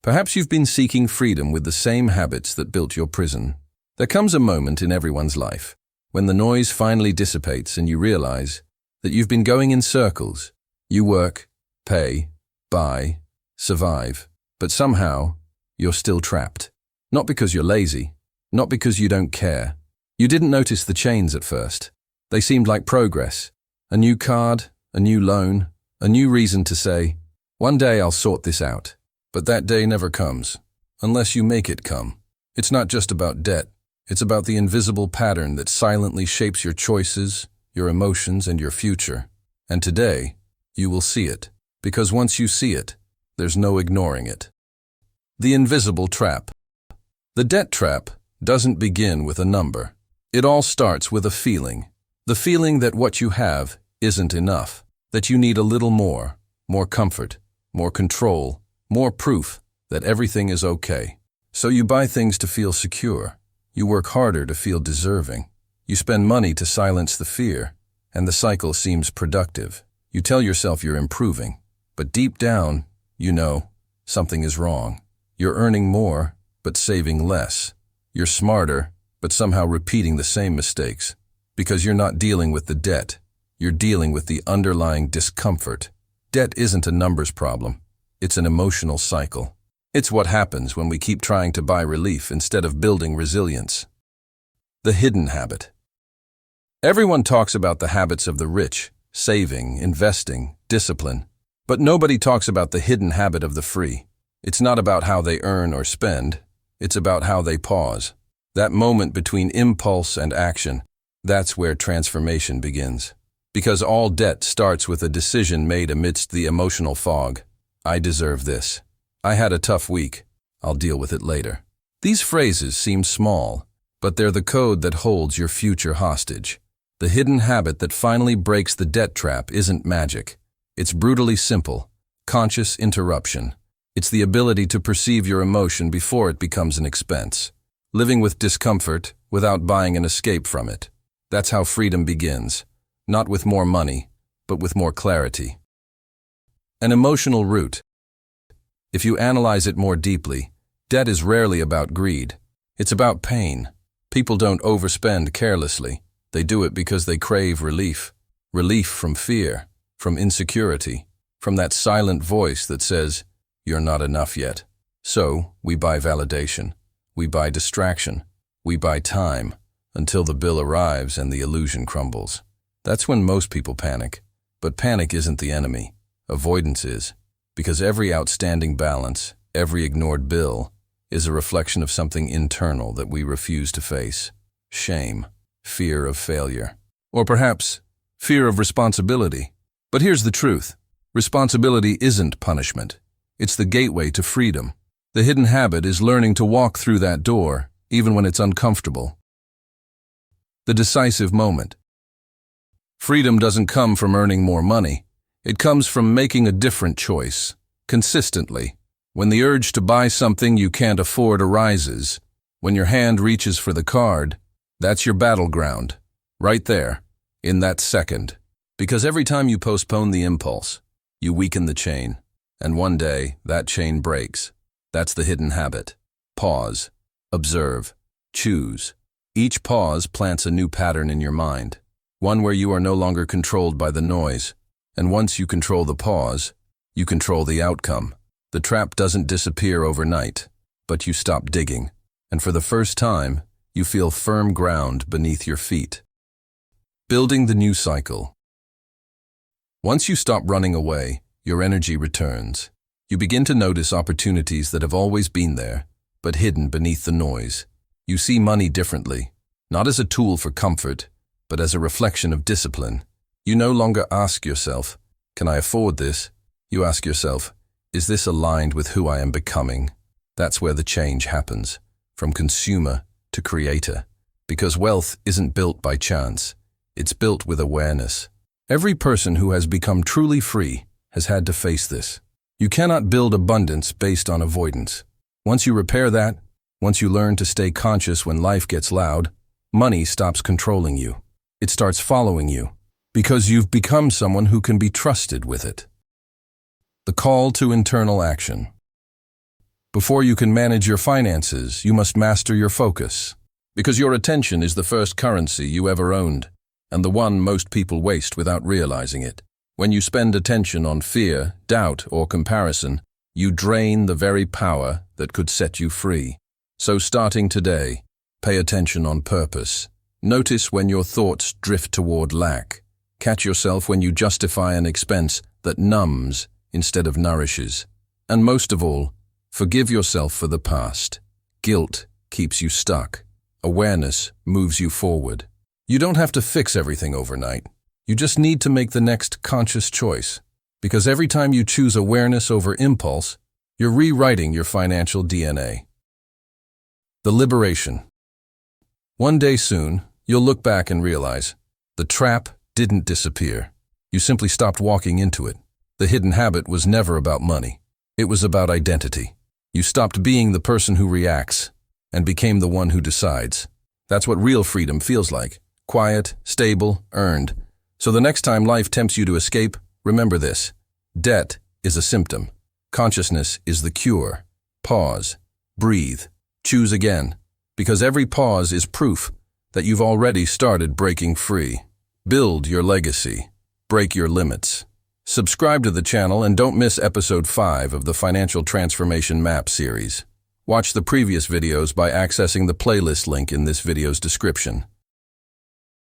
Perhaps you've been seeking freedom with the same habits that built your prison. There comes a moment in everyone's life when the noise finally dissipates and you realize that you've been going in circles. You work, pay, buy, survive, but somehow you're still trapped. Not because you're lazy, not because you don't care. You didn't notice the chains at first. They seemed like progress. A new card, a new loan, a new reason to say, one day I'll sort this out. But that day never comes, unless you make it come. It's not just about debt. It's about the invisible pattern that silently shapes your choices, your emotions, and your future. And today, you will see it. Because once you see it, there's no ignoring it. The invisible trap. The debt trap doesn't begin with a number. It all starts with a feeling. The feeling that what you have isn't enough, that you need a little more comfort, more control, more proof that everything is okay. So you buy things to feel secure. You work harder to feel deserving. You spend money to silence the fear, and the cycle seems productive. You tell yourself you're improving, but deep down, you know something is wrong. You're earning more, but saving less. You're smarter, but somehow repeating the same mistakes. Because you're not dealing with the debt. You're dealing with the underlying discomfort. Debt isn't a numbers problem. It's an emotional cycle. It's what happens when we keep trying to buy relief instead of building resilience. The hidden habit. Everyone talks about the habits of the rich, saving, investing, discipline. But nobody talks about the hidden habit of the free. It's not about how they earn or spend. It's about how they pause. That moment between impulse and action, that's where transformation begins. Because all debt starts with a decision made amidst the emotional fog. I deserve this. I had a tough week. I'll deal with it later. These phrases seem small, but they're the code that holds your future hostage. The hidden habit that finally breaks the debt trap isn't magic. It's brutally simple. Conscious interruption. It's the ability to perceive your emotion before it becomes an expense. Living with discomfort without buying an escape from it. That's how freedom begins. Not with more money, but with more clarity. An emotional root. If you analyze it more deeply, debt is rarely about greed. It's about pain. People don't overspend carelessly. They do it because they crave relief. Relief from fear, from insecurity, from that silent voice that says, "You're not enough yet." So, we buy validation. We buy distraction. We buy time, until the bill arrives and the illusion crumbles. That's when most people panic. But panic isn't the enemy. Avoidance is. Because every outstanding balance, every ignored bill, is a reflection of something internal that we refuse to face. Shame, fear of failure, or perhaps fear of responsibility. But here's the truth. Responsibility isn't punishment. It's the gateway to freedom. The hidden habit is learning to walk through that door, even when it's uncomfortable. The decisive moment. Freedom doesn't come from earning more money. It comes from making a different choice, consistently. When the urge to buy something you can't afford arises, when your hand reaches for the card, that's your battleground, right there, in that second. Because every time you postpone the impulse, you weaken the chain, and one day that chain breaks. That's the hidden habit. Pause, observe, choose. Each pause plants a new pattern in your mind, one where you are no longer controlled by the noise. And once you control the pause, you control the outcome. The trap doesn't disappear overnight, but you stop digging. And for the first time, you feel firm ground beneath your feet. Building the new cycle. Once you stop running away, your energy returns. You begin to notice opportunities that have always been there, but hidden beneath the noise. You see money differently, not as a tool for comfort, but as a reflection of discipline. You no longer ask yourself, "Can I afford this?" You ask yourself, "Is this aligned with who I am becoming?" That's where the change happens, from consumer to creator. Because wealth isn't built by chance. It's built with awareness. Every person who has become truly free has had to face this. You cannot build abundance based on avoidance. Once you repair that, once you learn to stay conscious when life gets loud, money stops controlling you. It starts following you. Because you've become someone who can be trusted with it. The call to internal action. Before you can manage your finances, you must master your focus. Because your attention is the first currency you ever owned, and the one most people waste without realizing it. When you spend attention on fear, doubt, or comparison, you drain the very power that could set you free. So starting today, pay attention on purpose. Notice when your thoughts drift toward lack. Catch yourself when you justify an expense that numbs instead of nourishes. And most of all, forgive yourself for the past. Guilt keeps you stuck. Awareness moves you forward. You don't have to fix everything overnight. You just need to make the next conscious choice. Because every time you choose awareness over impulse, you're rewriting your financial DNA. The liberation. One day soon, you'll look back and realize the trap didn't disappear. You simply stopped walking into it. The hidden habit was never about money. It was about identity. You stopped being the person who reacts and became the one who decides. That's what real freedom feels like. Quiet, stable, earned. So the next time life tempts you to escape, remember this. Debt is a symptom. Consciousness is the cure. Pause. Breathe. Choose again. Because every pause is proof that you've already started breaking free. Build your legacy. Break your limits. Subscribe to the channel and don't miss episode 5 of the Financial Transformation Map series. Watch the previous videos by accessing the playlist link in this video's description.